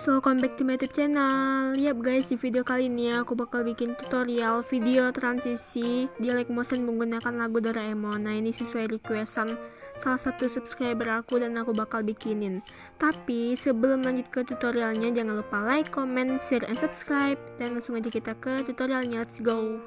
guys, welcome back to my YouTube channel. Yap guys, di video kali ini aku bakal bikin tutorial video transisi di Like Motion menggunakan lagu Doraemon. Nah, ini sesuai requestan salah satu subscriber aku dan aku bakal bikinin. Tapi sebelum lanjut ke tutorialnya, jangan lupa like, comment, share, and subscribe. Dan langsung aja kita ke tutorialnya, let's go.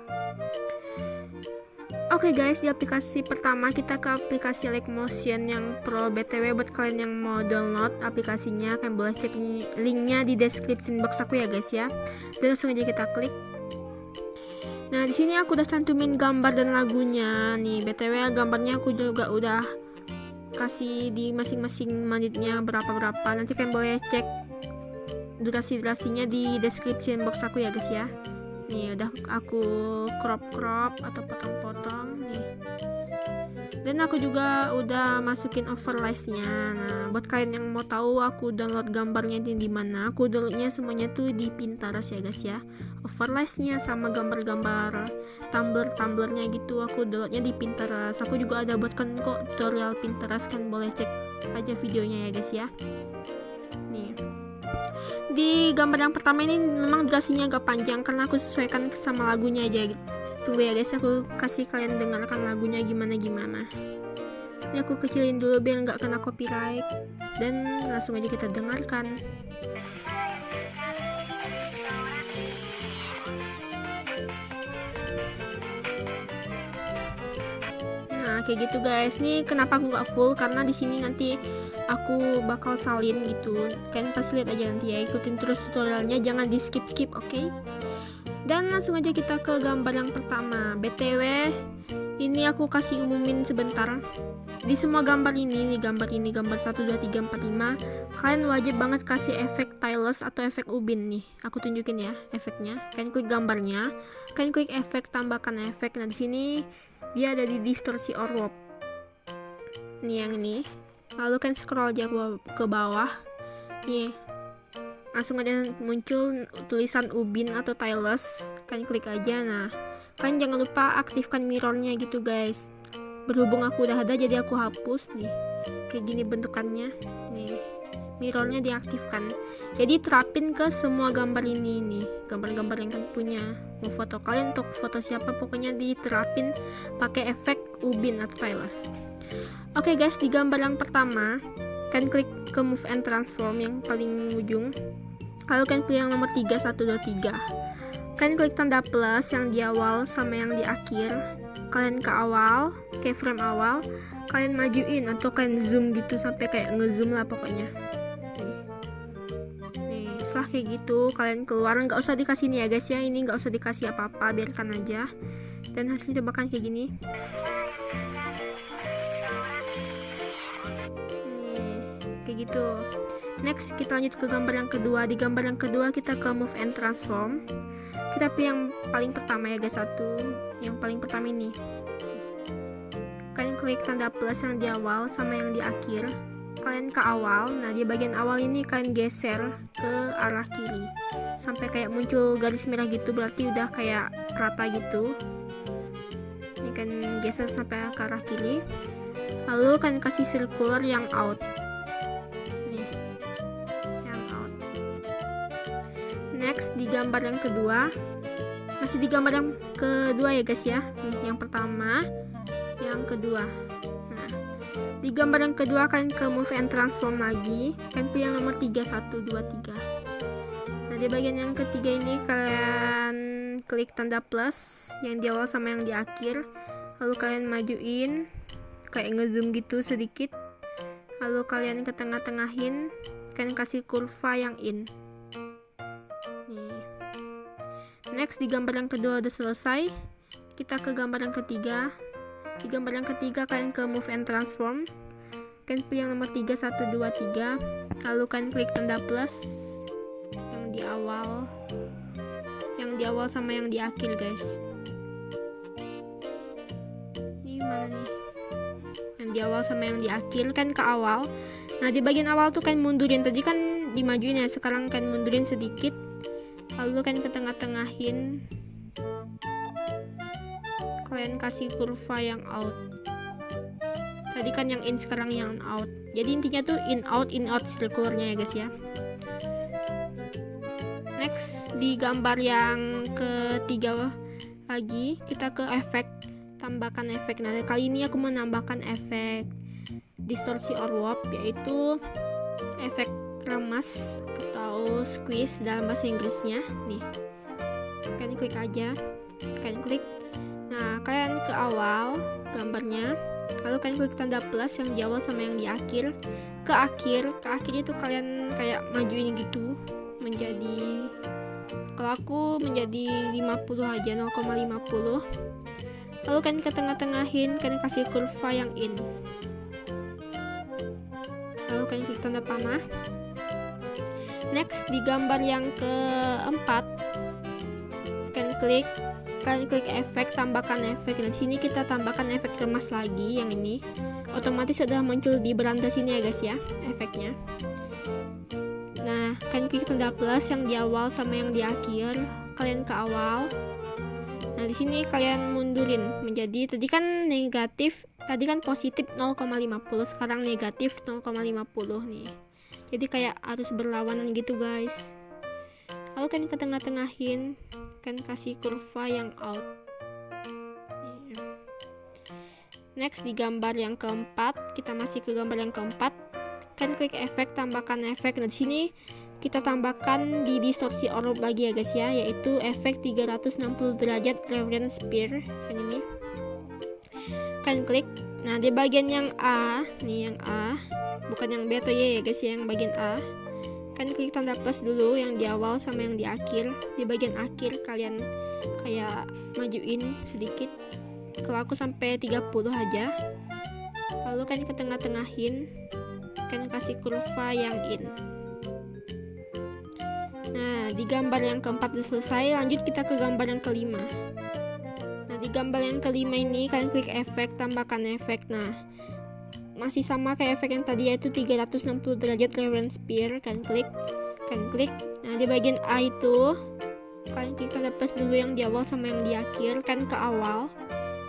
Oke guys, di aplikasi pertama kita ke aplikasi Like Motion yang Pro. BTW buat kalian yang mau download aplikasinya, kalian boleh cek linknya di description box aku ya guys ya. Dan langsung aja kita klik. Nah, di sini aku udah cantumin gambar dan lagunya. Nih, BTW gambarnya aku juga udah kasih di masing-masing menitnya berapa-berapa. Nanti kalian boleh cek durasi-durasinya di description box aku ya guys ya. Nih udah aku crop atau potong-potong nih. Dan aku juga udah masukin overlays-nya. Nah, buat kalian yang mau tahu aku download gambarnya di mana, aku downloadnya semuanya tuh di Pinterest ya guys ya. Overlays-nya sama gambar-gambar tumbler-tumblernya gitu aku downloadnya di Pinterest. Aku juga ada buatkan kok tutorial Pinterest, kan boleh cek aja videonya ya guys ya. Nih. Di gambar yang pertama ini memang durasinya agak panjang karena aku sesuaikan sama lagunya aja. Tunggu ya guys, aku kasih kalian dengarkan lagunya gimana. Ini aku kecilin dulu biar nggak kena copyright. Dan langsung aja kita dengarkan. Nah, kayak gitu guys. Nih kenapa aku nggak full, karena di sini nanti aku bakal salin gitu. Kalian pas lihat aja nanti ya, ikutin terus tutorialnya, jangan di skip, oke? Dan langsung aja kita ke gambar yang pertama. BTW ini aku kasih umumin sebentar. Di semua gambar ini, gambar 1, 2, 3, 4, 5, kalian wajib banget kasih efek stylus atau efek ubin nih. Aku tunjukin ya efeknya. Kalian klik gambarnya, kalian klik efek, tambahkan efek. Nah, di sini dia ada di distorsi or warp. Nih yang ini. Lalu kan scroll aja ke bawah. Nih. Langsung ada muncul tulisan ubin atau stylus. Kalian klik aja. Nah, kalian jangan lupa aktifkan mirrornya gitu guys. Berhubung aku udah ada jadi aku hapus nih. Kayak gini bentukannya. Nih. Mirrornya diaktifkan. Jadi terapin ke semua gambar ini nih. Gambar-gambar yang kalian punya. Mau foto kalian, untuk foto siapa, pokoknya diterapin pakai efek ubin atau stylus. Oke guys, di gambar yang pertama kalian klik ke move and transform yang paling ujung. Lalu kalian pilih yang nomor 3, 1, 2, 3. Kalian klik tanda plus yang di awal sama yang di akhir. Kalian ke awal, ke frame awal. Kalian majuin atau kalian zoom gitu sampai kayak ngezoom lah pokoknya. Nih, setelah kayak gitu kalian keluar, nggak usah dikasih nih ya guys ya. Ini nggak usah dikasih apa-apa, biarkan aja. Dan hasilnya bakal kayak gini. Kayak gitu. Next kita lanjut ke gambar yang kedua. Di gambar yang kedua kita ke move and transform. Kita pilih yang paling pertama ya guys, yang paling pertama ini. Kalian klik tanda plus yang di awal sama yang di akhir. Kalian ke awal. Nah, di bagian awal ini kalian geser ke arah kiri sampai kayak muncul garis merah gitu, berarti udah kayak rata gitu. Ini kan geser sampai ke arah kiri. Lalu kalian kasih circular yang out. Next di gambar yang kedua, masih di gambar yang kedua ya guys ya. Nih, yang pertama, yang kedua. Nah, di gambar yang kedua kalian ke move and transform lagi. Kalian pilih yang nomor 3, 1, 2, 3. Nah, di bagian yang ketiga ini kalian klik tanda plus yang di awal sama yang di akhir. Lalu kalian majuin kayak ngezoom gitu sedikit. Lalu kalian ke tengah-tengahin, kalian kasih kurva yang in. Nih. Next di gambar yang kedua udah selesai. Kita ke gambar yang ketiga. Di gambar yang ketiga kalian ke move and transform. Kalian pilih yang nomor 3, 1, 2, 3. Lalu kalian klik tanda plus yang di awal. Yang di awal sama yang di akhir guys. Ini mana nih? Yang di awal sama yang di akhir kan ke awal. Nah, di bagian awal tuh kan mundurin, tadi kan dimajuin ya, sekarang kan mundurin sedikit. Lalu kan ke tengah-tengahin, kalian kasih kurva yang out. Tadi kan yang in, sekarang yang out. Jadi intinya tuh in out circularnya ya guys ya. Next, di gambar yang ketiga lagi, kita ke efek, tambahkan efek. Nah, kali ini aku menambahkan efek distorsi or warp, yaitu efek remas atau squeeze dalam bahasa Inggrisnya. Nih, kalian klik aja, kalian klik. Nah, kalian ke awal gambarnya, lalu kalian klik tanda plus yang di awal sama yang di akhir. Ke akhir itu kalian kayak maju ini gitu, menjadi, kalau aku menjadi 50 aja, 0,50. Lalu kalian ke tengah-tengahin, kalian kasih kurva yang in. Lalu kalian klik tanda panah. Next, di gambar yang keempat, kalian klik efek, tambahkan efek. Nah, di sini kita tambahkan efek remas lagi, yang ini. Otomatis sudah muncul di beranda sini ya guys ya, efeknya. Nah, kalian klik tanda plus yang di awal sama yang di akhir. Kalian ke awal. Nah, di sini kalian mundurin menjadi, tadi kan negatif, tadi kan positif 0,50, sekarang negatif 0,50 nih. Jadi kayak harus berlawanan gitu guys. Lalu kalian ke tengah-tengahin, kalian kasih kurva yang out. Next, di gambar yang keempat, kita masih ke gambar yang keempat. Kan klik efek, tambahkan efek. Nah, di sini kita tambahkan di distorsi orb lagi ya guys ya, yaitu efek 360 derajat reference sphere yang ini. Kan klik. Nah, di bagian yang A, nih yang A, bukan yang B atau Y ya guys ya, yang bagian A. Kan klik tanda plus dulu yang di awal sama yang di akhir. Di bagian akhir kalian kayak majuin sedikit. Kalau aku sampai 30 aja. Lalu kan ke tengah-tengahin, kan kasih kurva yang in. Nah, di gambar yang keempat udah selesai. Lanjut kita ke gambar yang kelima. Nah, di gambar yang kelima ini kalian klik efek, tambahkan efek. Nah, masih sama kayak efek yang tadi, yaitu 360 derajat reference sphere. Kalian klik. Nah, di bagian A itu kalian klik tanda plus dulu yang di awal sama yang di akhir, kan ke awal.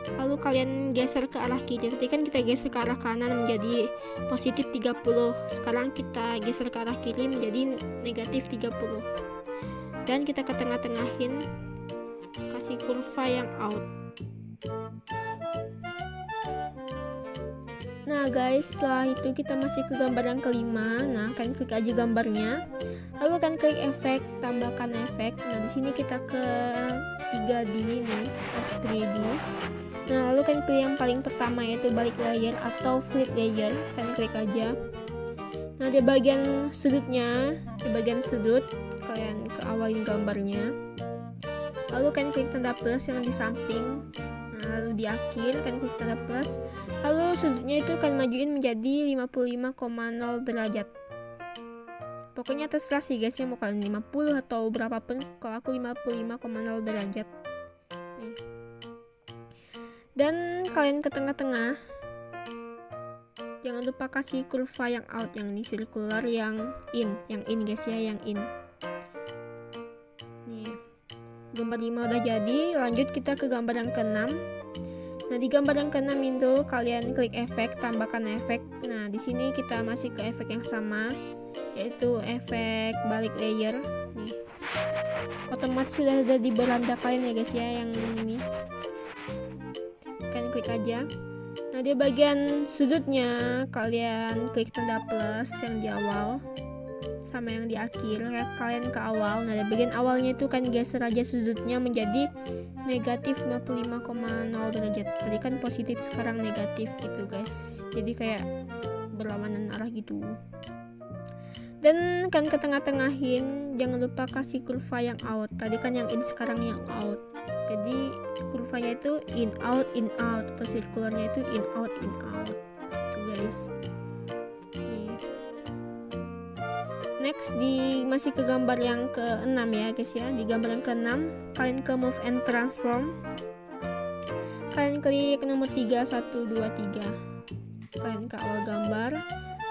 Lalu kalian geser ke arah kiri. Tadi kan kita geser ke arah kanan menjadi positif 30. Sekarang kita geser ke arah kiri menjadi negatif 30. Dan kita ke tengah-tengahin, kasih kurva yang out. Nah guys, setelah itu kita masih ke gambar yang kelima. Nah, kalian klik aja gambarnya. Lalu kan klik efek, tambahkan efek. Nah, di sini kita ke 3D nih, 3D. Nah, lalu kan klik yang paling pertama, yaitu balik layer atau flip layer. Kan klik aja. Nah, di bagian sudutnya, di bagian sudut kalian ke awalin gambarnya. Lalu kan klik tanda plus yang di samping. Nah, lalu di akhir kan klik tanda plus. Lalu sudutnya itu kan majuin menjadi 55,0 derajat. Pokoknya terserah sih guys ya, mau kalian 50 atau berapapun. Kalau aku 55,0 derajat. Nih. Dan kalian ke tengah-tengah, jangan lupa kasih kurva yang out, yang ini circular, yang in guys ya, yang in. Nih, gambar 5 udah jadi. Lanjut kita ke gambar yang ke-6. Nah, di gambar yang ke-6 itu kalian klik efek, tambahkan efek. Nah, di sini kita masih ke efek yang sama, yaitu efek balik layer. Nih, otomatis sudah ada di beranda kalian ya guys ya, yang ini. Kalian klik aja. Nah, di bagian sudutnya kalian klik tanda plus yang di awal sama yang di akhir, ya, kalian ke awal. Nah, di bagian awalnya itu kan geser aja sudutnya menjadi negatif 55,0 derajat. Tadi kan positif, sekarang negatif gitu guys. Jadi kayak berlawanan arah gitu. Dan kan ke tengah-tengahin, jangan lupa kasih kurva yang out. Tadi kan yang in, sekarang yang out. Jadi kurvanya itu in out atau circularnya itu in out gitu guys. Nih. Next, masih ke gambar yang ke-6 ya guys ya. Di gambar yang ke-6 kalian ke move and transform. Kalian klik nomor 3, 1, 2, 3. Kalian ke awal gambar.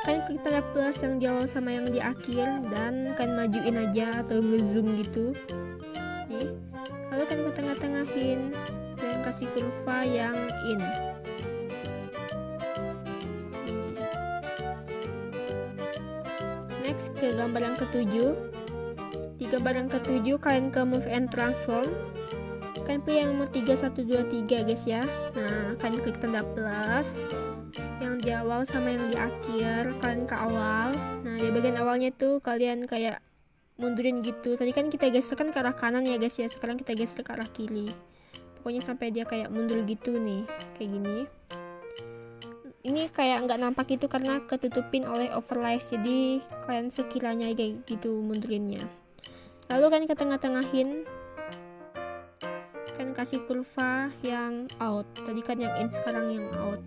Kalian klik tanda plus yang di awal sama yang di akhir, dan kalian majuin aja atau ngezoom gitu. Nih. Lalu kalian ke tengah-tengahin dan kasih kurva yang in. Next, ke gambar yang ke-7. Di Di gambar yang ketujuh kalian ke move and transform. Kalian pilih yang nomor 3, 1, 2, 3 guys ya. Nah, kalian klik tanda plus yang di awal sama yang di akhir. Kalian ke awal. Nah, di bagian awalnya tuh kalian kayak mundurin gitu. Tadi kan kita geserkan ke arah kanan ya guys ya. Sekarang kita geser ke arah kiri. Pokoknya sampai dia kayak mundur gitu nih, kayak gini. Ini kayak nggak nampak itu karena ketutupin oleh overlays, jadi kalian sekiranya kayak gitu mundurinnya. Lalu kan ke tengah-tengahin, kan kasih kurva yang out. Tadi kan yang in, sekarang yang out.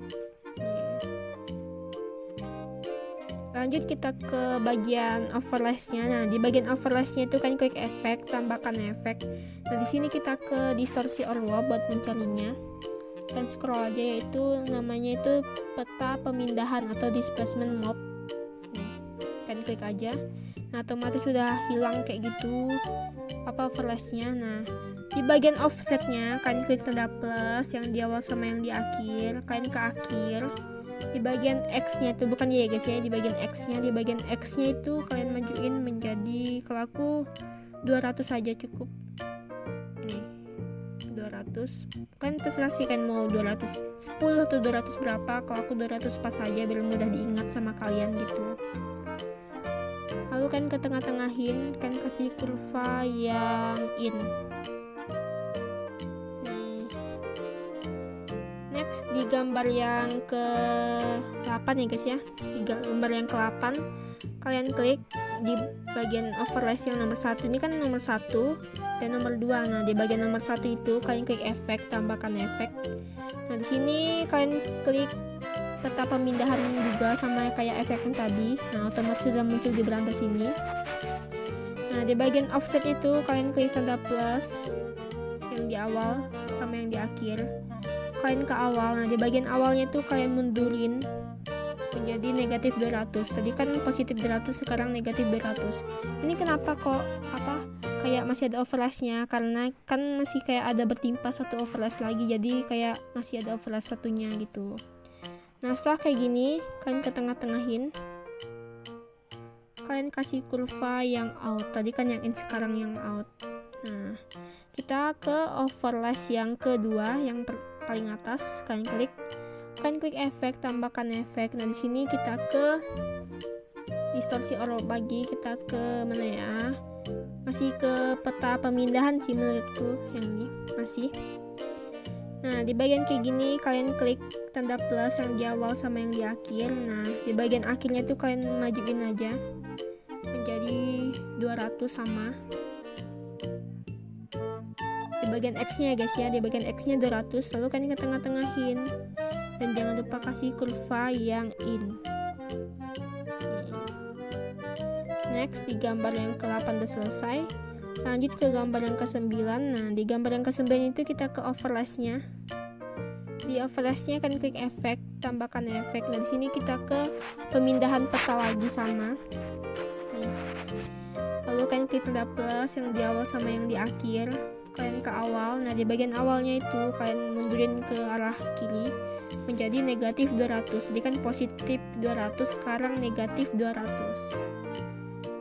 Lanjut kita ke bagian overlaysnya. Nah, di bagian overlaysnya itu kan klik efek, tambahkan efek. Nah, di sini kita ke distorsi or warp buat mencarinya. Kan scroll aja, yaitu namanya itu peta pemindahan atau displacement map. Kan klik aja. Nah, otomatis sudah hilang kayak gitu apa overlaysnya. Nah, di bagian offsetnya kan klik tanda plus yang di awal sama yang di akhir. Kalian ke akhir. Di bagian X-nya itu bukan ya guys ya, di bagian X-nya, itu kalian majuin menjadi, kalau aku 200 saja cukup. Nih, 200. Kan terserah sih kan mau 210 atau 200 berapa. Kalau aku 200 pas saja biar mudah diingat sama kalian gitu. Lalu kan ke tengah-tengahin, kan kasih kurva yang in. Di gambar yang ke-8 ya guys ya, di gambar yang ke-8 kalian klik di bagian overlays yang nomor 1. Ini kan nomor 1 dan nomor 2. Nah, di bagian nomor 1 itu kalian klik efek, tambahkan efek. Nah, di sini kalian klik peta pemindahan juga sama kayak efek yang tadi. Nah, otomatis sudah muncul di beranda sini. Nah, di bagian offset itu kalian klik tanda plus yang di awal sama yang di akhir. Kalian ke awal. Nah, di bagian awalnya tuh kalian mundurin menjadi negatif 200. Tadi kan positif 200, sekarang negatif 200. Ini kenapa kok kayak masih ada overlaysnya? Karena kan masih kayak ada bertimpa satu overlays lagi, jadi kayak masih ada overlays satunya gitu. Nah, setelah kayak gini kalian ke tengah-tengahin, kalian kasih kurva yang out. Tadi kan yang in, sekarang yang out. Nah, kita ke overlays yang kedua, yang paling atas. Kalian klik efek, tambahkan efek. Nah, di sini kita ke distorsi or bagi, kita ke mana ya, masih ke peta pemindahan sih menurutku yang ini masih. Nah, di bagian kayak gini kalian klik tanda plus yang di awal sama yang di akhir. Nah, di bagian akhirnya tuh kalian majuin aja menjadi 200 sama bagian X-nya ya guys ya, di bagian X-nya 200. Lalu kan ke tengah-tengahin dan jangan lupa kasih kurva yang in. Next, di gambar yang ke-8 udah selesai. Lanjut ke gambar yang ke-9. Nah, di gambar yang ke-9 itu kita ke overlays-nya. Di overlays-nya kan klik efek, tambahkan efek. Nah, di sini kita ke pemindahan peta lagi sama. Nih. Lalu kan klik tanda plus yang di awal sama yang di akhir. Kalian ke awal. Nah, di bagian awalnya itu kalian mundurin ke arah kiri menjadi negatif 200. Jadi kan positif 200, sekarang negatif 200.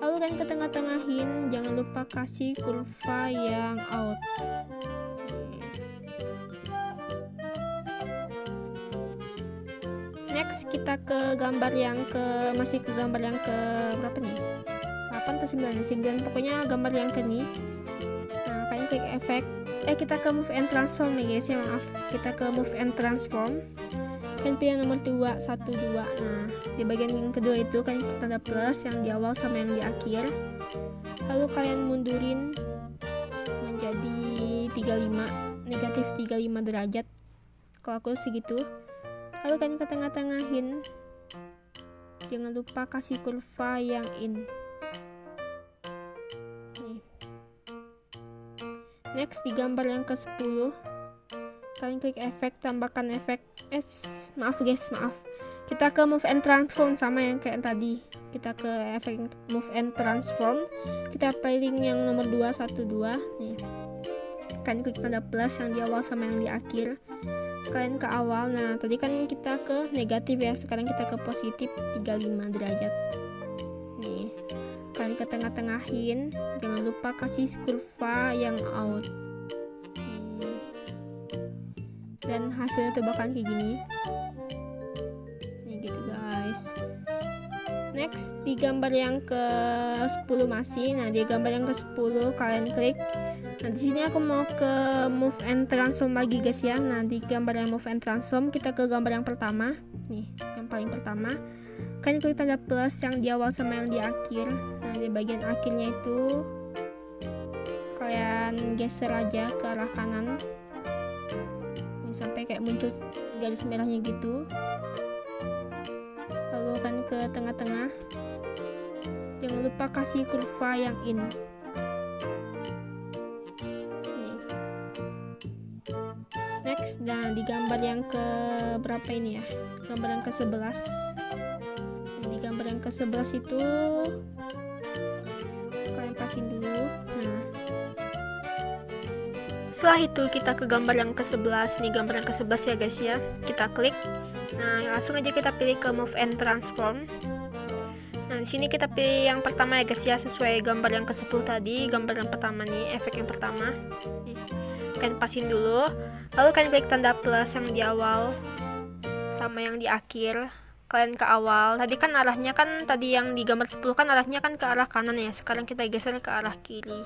Lalu kan ke tengah-tengahin, jangan lupa kasih kurva yang out. Next, kita ke gambar yang masih ke gambar yang ke berapa nih? 8 atau 9? 9, pokoknya gambar yang ke nih. Kalian klik efek, kita ke move and transform ya guys ya, maaf, kita ke move and transform. Kalian pilih nomor 2, 1, 2. Nah, di bagian yang kedua itu kalian klik tanda plus yang di awal sama yang di akhir. Lalu kalian mundurin menjadi 35, negatif 35 derajat. Kalau aku segitu. Lalu kalian ke tengah-tengahin, jangan lupa kasih kurva yang in. Next, di gambar yang ke-10 kalian klik efek, tambahkan efek. Maaf guys, kita ke move and transform sama yang kayak tadi. Kita ke efek move and transform, kita pilih yang nomor 2, 1, 2 nih. Kalian klik tanda plus yang di awal sama yang di akhir. Kalian ke awal. Nah, tadi kan kita ke negatif ya, sekarang kita ke positif 35 derajat nih. Kalian ke tengah-tengahin jangan lupa kasih kurva yang out. Dan hasilnya tuh bakalan kayak gini. Nih gitu guys. Next di gambar yang ke-10 masih. Nah, di gambar yang ke-10 kalian klik. Nah, di sini aku mau ke move and transform lagi guys ya. Nah, di gambar yang move and transform kita ke gambar yang pertama. Nih, yang paling pertama. Kalian klik tanda plus yang di awal sama yang di akhir. Nah, di bagian akhirnya itu kalian geser aja ke arah kanan. Nih, sampai kayak muncul garis merahnya gitu. Lalu kan ke tengah-tengah. Jangan lupa kasih kurva yang in. Next, nah di gambar yang ke berapa ini ya? Gambar yang ke-11. Di gambar yang ke-11 itu kalian pasin dulu. Nah, setelah itu kita ke gambar yang ke-11. Nih gambar yang ke-11 ya guys ya. Kita klik. Nah, langsung aja kita pilih ke move and transform. Nah, di sini kita pilih yang pertama ya guys ya, sesuai gambar yang ke-10 tadi. Gambar yang pertama nih, efek yang pertama. Nih, kalian pasin dulu. Lalu kalian klik tanda plus yang di awal sama yang di akhir. Kalian ke awal. Tadi kan arahnya kan tadi yang di gambar 10 kan arahnya kan ke arah kanan ya. Sekarang kita geser ke arah kiri.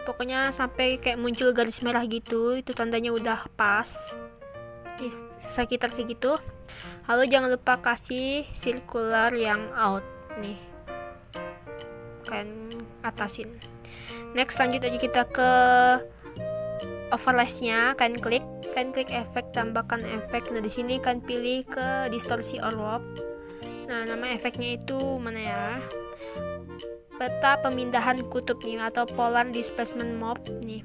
Pokoknya sampai kayak muncul garis merah gitu. Itu tandanya udah pas. Sekitar segitu. Lalu jangan lupa kasih circular yang out nih, kalian atasin. Next lanjut aja kita ke overlays-nya. Kalian klik efek, tambahkan efek. Nah, di sini kalian pilih ke distorsi or warp. Nah, nama efeknya itu mana ya? Peta pemindahan kutub nih, atau polar displacement map nih,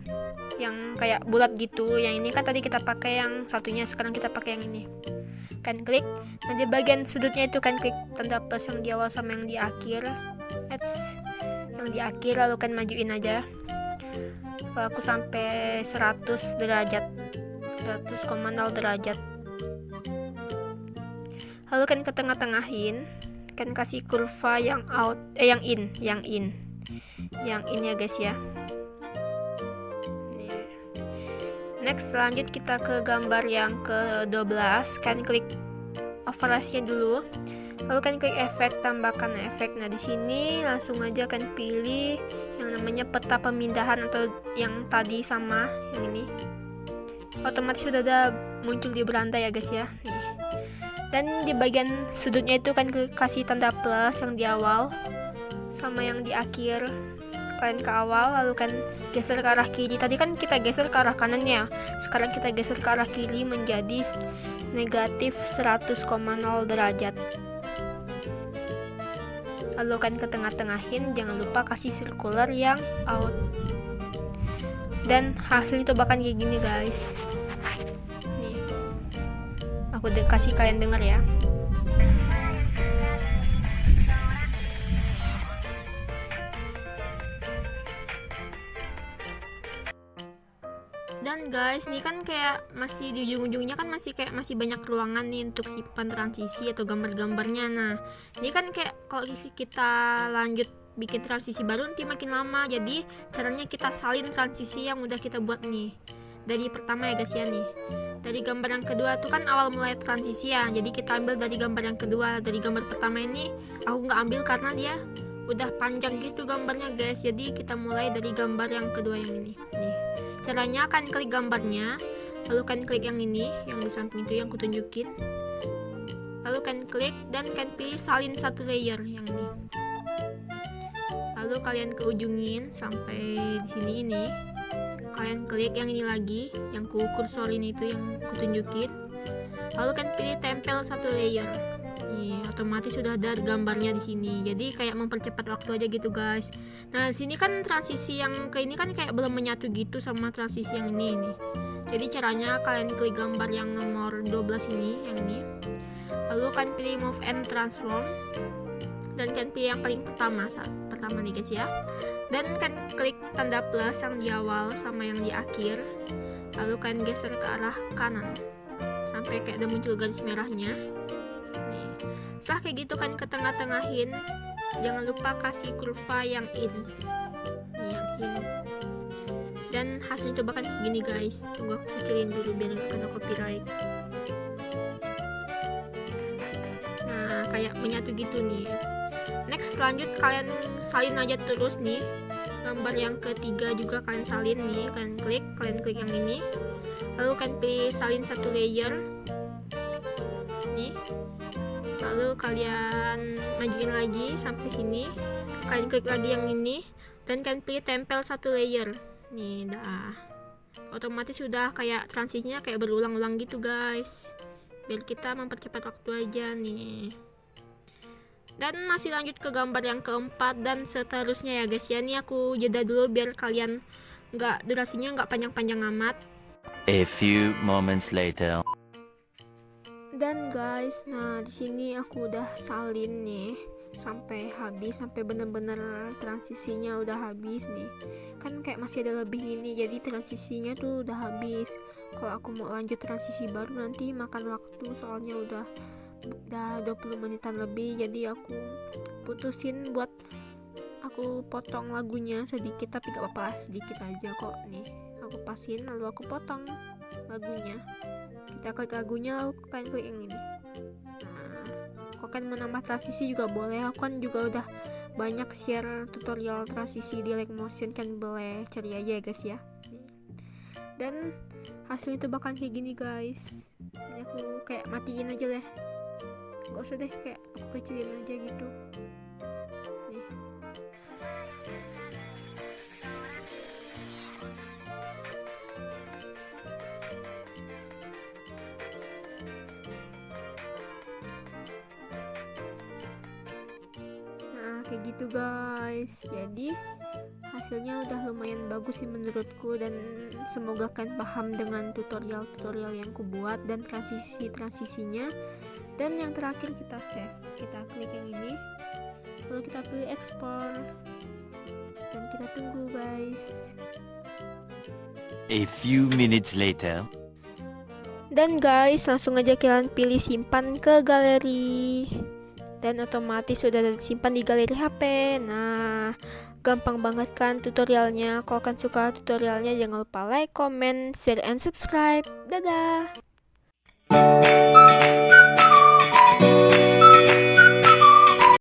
yang kayak bulat gitu. Yang ini kan tadi kita pakai yang satunya, sekarang kita pakai yang ini. Kan klik. Nah, di bagian sudutnya itu kan klik tanda plus yang di awal sama yang di akhir. Yang di akhir, lalu kan majuin aja. Kalau aku sampai 100 derajat, 100,0 derajat. Lalu kan ke tengah-tengahin, kan kasih kurva yang out, yang in ya guys ya. Next lanjut kita ke gambar yang ke-12. Kan klik overlays-nya dulu. Lalu kan klik efek, tambahkan efek. Nah, di sini langsung aja kan pilih yang namanya peta pemindahan atau yang tadi sama yang ini. Otomatis sudah ada muncul di beranda ya guys ya. Nih. Dan di bagian sudutnya itu kan kasih tanda plus yang di awal sama yang di akhir. Kalian ke awal, lalu kan geser ke arah kiri. Tadi kan kita geser ke arah kanannya, sekarang kita geser ke arah kiri menjadi negatif 100,0 derajat. Lalu kan ke tengah-tengahin, jangan lupa kasih circular yang out. Dan hasil itu bakal kayak gini guys. Nih, aku kasih kalian dengar ya. Dan guys, ini kan kayak masih di ujung-ujungnya kan masih banyak ruangan nih untuk simpan transisi atau gambar-gambarnya. Nah, ini kan kayak kalau kita lanjut bikin transisi baru nanti makin lama. Jadi caranya kita salin transisi yang udah kita buat nih. Dari pertama ya guys ya nih. Dari gambar yang kedua tuh kan awal mulai transisi ya. Jadi kita ambil dari gambar yang kedua. Dari gambar pertama ini aku nggak ambil karena dia udah panjang gitu gambarnya guys. Jadi kita mulai dari gambar yang kedua yang ini. Nih. Caranya kan klik gambarnya, lalu kan klik yang ini, yang di samping itu yang kutunjukin. Lalu kan klik dan kan pilih salin satu layer yang ini. Lalu kalian ke ujungin sampai di sini ini. Kalian klik yang ini lagi, yang ku kursorin itu yang kutunjukin. Lalu kan pilih tempel satu layer. Nih, otomatis sudah ada gambarnya di sini. Jadi kayak mempercepat waktu aja gitu, guys. Nah, di sini kan transisi yang ke ini kan kayak belum menyatu gitu sama transisi yang ini nih. Jadi caranya kalian klik gambar yang nomor 12 ini, yang ini. Lalu kan pilih move and transform. Dan kan pilih yang paling pertama nih, guys ya. Dan kan klik tanda plus yang di awal sama yang di akhir. Lalu kan geser ke arah kanan sampai kayak ada muncul garis merahnya. Setelah kayak gitu kan ke tengah-tengahin, jangan lupa kasih kurva yang in, nih yang in. Dan hasilnya coba kan gini guys, tunggu aku kecilin dulu biar gak kena copyright. Nah kayak menyatu gitu nih. Next lanjut kalian salin aja terus nih. Gambar yang ketiga juga kalian salin nih, kalian klik yang ini, lalu kalian pilih salin satu layer nih, lalu kalian majuin lagi sampai sini, kalian klik lagi yang ini dan kalian pilih tempel satu layer nih. Dah otomatis sudah kayak transisinya kayak berulang-ulang gitu guys, biar kita mempercepat waktu aja nih. Dan masih lanjut ke gambar yang keempat dan seterusnya ya guys ya. Ini aku jeda dulu biar kalian durasinya nggak panjang-panjang amat. A few moments later. Dan guys, nah di sini aku udah salin nih sampai habis, sampai bener-bener transisinya udah habis nih. Kan kayak masih ada lebih ini, jadi transisinya tuh udah habis. Kalau aku mau lanjut transisi baru nanti makan waktu, soalnya udah 20 menitan lebih, jadi aku putusin buat aku potong lagunya sedikit, tapi gak apa-apa, sedikit aja kok. Nih aku pasin lalu aku potong lagunya, kita klik lagunya lalu kalian klik yang ini. Nah kalau kalian mau nambah transisi juga boleh, aku kan juga udah banyak share tutorial transisi di Linkmotion, kan boleh cari aja ya guys ya. Dan hasilnya tuh bakal kayak gini guys. Ini aku kayak matiin aja deh, gak usah deh, kayak aku kecilin aja gitu nih. Nah kayak gitu guys, jadi hasilnya udah lumayan bagus sih menurutku, dan semoga kalian paham dengan tutorial-tutorial yang ku buat dan transisinya. Dan yang terakhir kita save, kita klik yang ini, lalu kita pilih export dan kita tunggu guys. A few minutes later. Dan guys langsung aja kalian pilih simpan ke galeri, dan otomatis sudah disimpan di galeri HP. Nah gampang banget kan tutorialnya. Kalau kalian suka tutorialnya jangan lupa like, comment, share, and subscribe. Dadah.